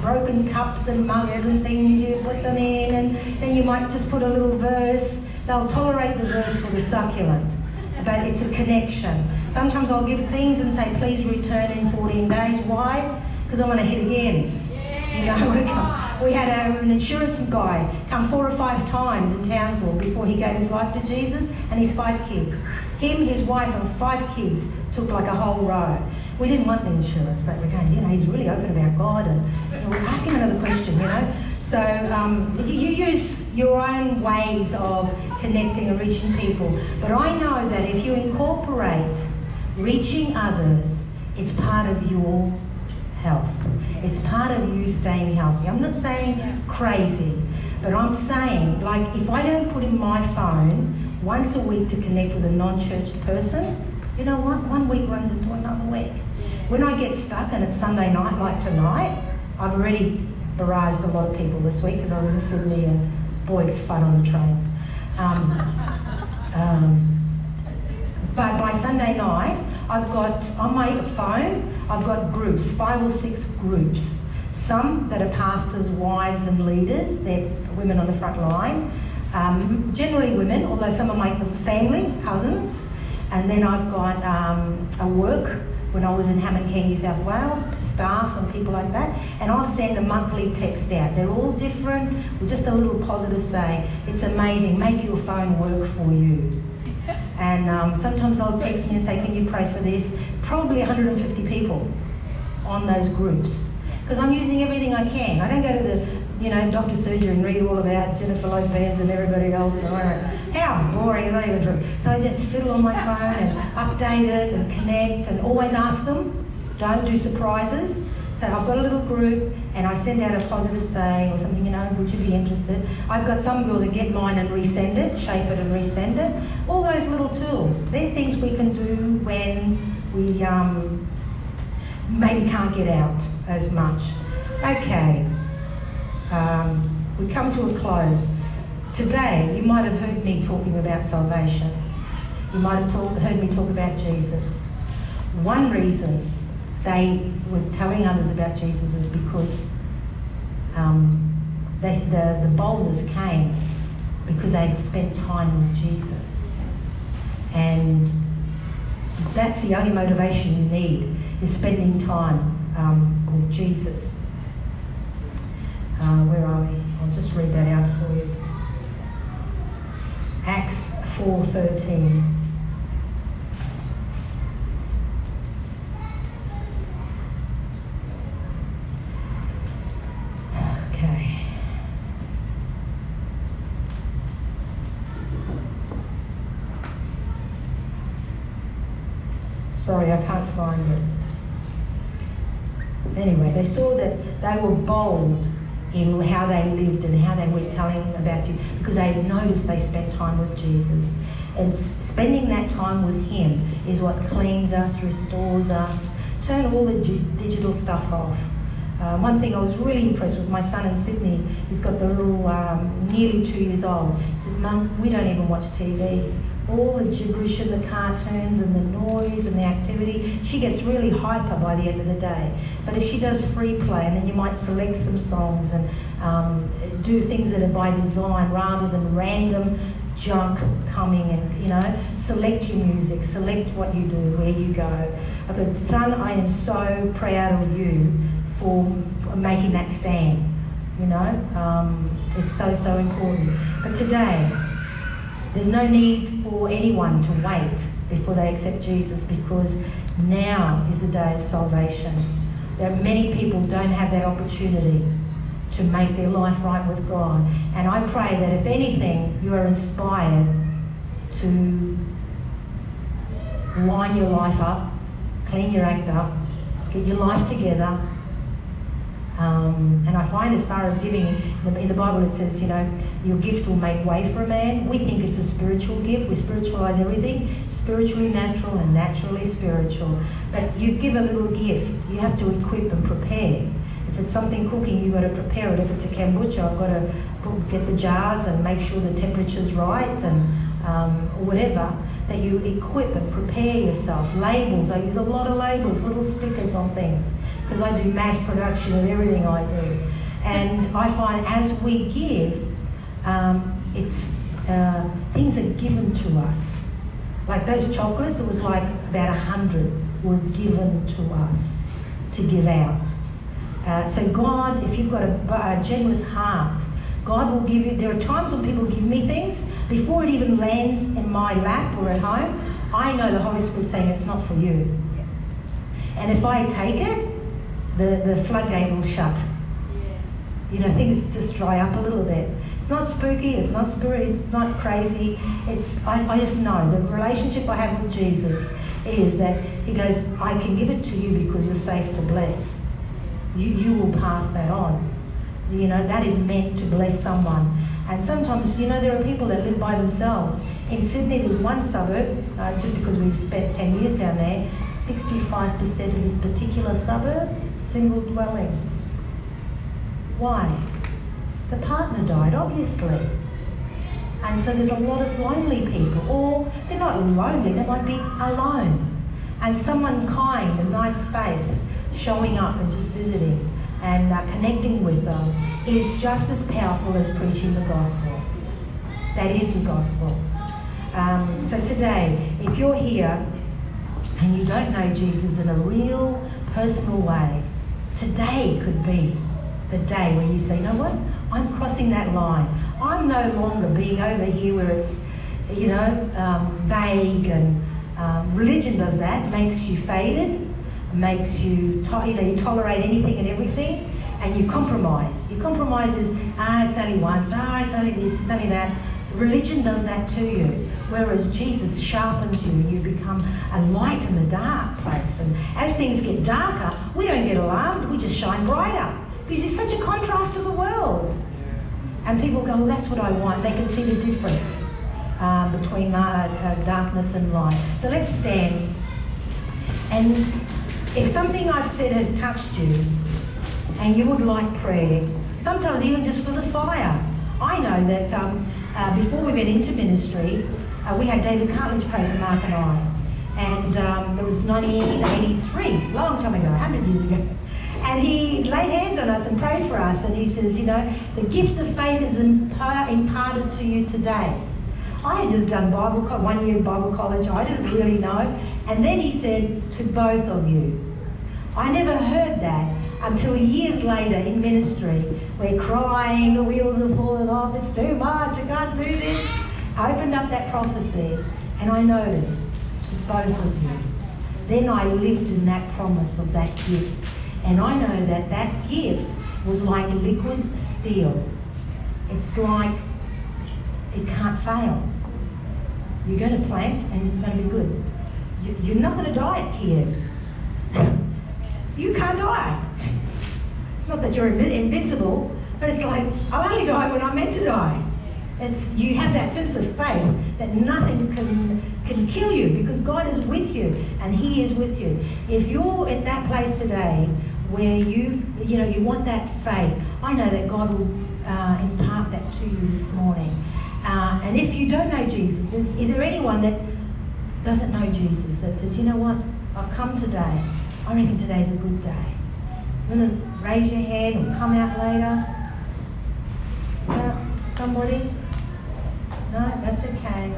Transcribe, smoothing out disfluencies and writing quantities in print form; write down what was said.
broken cups and mugs and things, you put them in, and then you might just put a little verse. They'll tolerate the verse for the succulent, but it's a connection. Sometimes I'll give things and say, please return in 14 days. Why? Because I want to hit again. You know, we had an insurance guy come 4 or 5 times in Townsville before he gave his life to Jesus, and his 5 kids. Him, his wife, and 5 kids took like a whole row. We didn't want the insurance, but we're going, you know, he's really open about God, and we'll ask him another question, you know. So you use your own ways of connecting and reaching people, but I know that if you incorporate reaching others, it's part of your health. It's part of you staying healthy. I'm not saying crazy, but I'm saying, like, if I don't put in my phone once a week to connect with a non-church person, you know what? 1 week runs into another week. When I get stuck and it's Sunday night like tonight, I've already barraged a lot of people this week because I was in Sydney and boy, it's fun on the trains. But by Sunday night, I've got, on my phone, I've got groups, 5 or 6 groups. Some that are pastors, wives and leaders, they're women on the front line. Generally women, although some of my family, cousins. And then I've got a work, when I was in Hammond Key, New South Wales, staff and people like that. And I'll send a monthly text out. They're all different, with just a little positive saying, it's amazing, make your phone work for you. And sometimes they'll text me and say, can you pray for this? Probably 150 people on those groups. Because I'm using everything I can. I don't go to the, you know, doctor's surgery and read all about Jennifer Lopez and everybody else. How boring, is that even true? So I just fiddle on my phone and update it and connect and always ask them. Don't do surprises. So I've got a little group and I send out a positive saying or something, you know, would you be interested? I've got some girls that get mine and resend it, shape it and resend it. All those little tools, they're things we can do when we maybe can't get out as much. Okay, we come to a close. Today, you might have heard me talking about salvation. You might have heard me talk about Jesus. One reason they were telling others about Jesus is because the boldness came because they had spent time with Jesus. And that's the only motivation you need, is spending time with Jesus. Where are we? I'll just read that out for you. Acts 4:13. Okay. Sorry, I can't find it. Anyway, they saw that they were bold in how they lived and how they were telling about you, because they had noticed they spent time with Jesus. And spending that time with him is what cleans us, restores us. Turn all the digital stuff off. One thing I was really impressed with, my son in Sydney, he's got the little, nearly 2 years old. He says, Mum, we don't even watch TV. All the gibberish and the cartoons and the noise and the activity, she gets really hyper by the end of the day. But if she does free play, and then you might select some songs and do things that are by design rather than random junk coming and, you know, select your music, select what you do, where you go. I thought, son, I am so proud of you for making that stand, you know. It's so, so important. But today, there's no need for anyone to wait before they accept Jesus, because now is the day of salvation. There are many people don't have that opportunity to make their life right with God. And I pray that if anything, you are inspired to line your life up, clean your act up, get your life together. And I find, as far as giving, in the Bible it says, you know, your gift will make way for a man. We think it's a spiritual gift. We spiritualize everything, spiritually natural and naturally spiritual. But you give a little gift, you have to equip and prepare. If it's something cooking, you've got to prepare it. If it's a kombucha, I've got to get the jars and make sure the temperature's right, and whatever, that you equip and prepare yourself. Labels, I use a lot of labels, little stickers on things, because I do mass production with everything I do. And I find as we give, things are given to us. Like those chocolates, it was like about 100 were given to us to give out. So God, if you've got a generous heart, God will give you. There are times when people give me things, before it even lands in my lap or at home, I know the Holy Spirit saying it's not for you. And if I take it, the floodgate will shut. You know, things just dry up a little bit. It's not spooky, it's not spirit, it's not crazy. I just know the relationship I have with Jesus is that he goes, I can give it to you because you're safe to bless. You will pass that on. You know, that is meant to bless someone. And sometimes, you know, there are people that live by themselves. In Sydney, there's one suburb, just because we've spent 10 years down there, 65% of this particular suburb, single dwelling. Why? The partner died, obviously. And so there's a lot of lonely people, or they're not lonely, they might be alone. And someone kind, a nice face, showing up and just visiting and connecting with them is just as powerful as preaching the gospel. That is the gospel. So today, if you're here and you don't know Jesus in a real personal way, today could be the day where you say, you know what? I'm crossing that line. I'm no longer being over here where it's, you know, vague, and religion does that, makes you faded, makes you, you tolerate anything and everything, and you compromise. Your compromise is, it's only once, it's only this, it's only that. Religion does that to you, whereas Jesus sharpens you and you become a light in the dark place. And as things get darker, we don't get alarmed, we just shine brighter. Because it's such a contrast to the world. And people go, well, that's what I want. They can see the difference between darkness and light. So let's stand. And if something I've said has touched you, and you would like prayer, sometimes even just for the fire. I know that before we went into ministry, we had David Cartledge pray for Mark and I. And it was 1983, long time ago, 100 years ago. And he laid hands on us and prayed for us. And he says, you know, the gift of faith is imparted to you today. I had just done 1 year Bible college. I didn't really know. And then he said, to both of you. I never heard that until years later in ministry. We're crying, the wheels are falling off, it's too much, I can't do this. I opened up that prophecy and I noticed, to both of you. Then I lived in that promise of that gift. And I know that that gift was like liquid steel. It's like, it can't fail. You're going to plant and it's going to be good. You're not going to die at Kiev. You can't die. It's not that you're invincible, but it's like, I'll only die when I'm meant to die. You have that sense of faith that nothing can kill you because God is with you and He is with you. If you're at that place today where you want that faith, I know that God will impart that to you this morning. And if you don't know Jesus, is there anyone that doesn't know Jesus that says, you know what, I've come today. I reckon today's a good day. You want to raise your hand or come out later? Yeah, somebody? No, that's okay.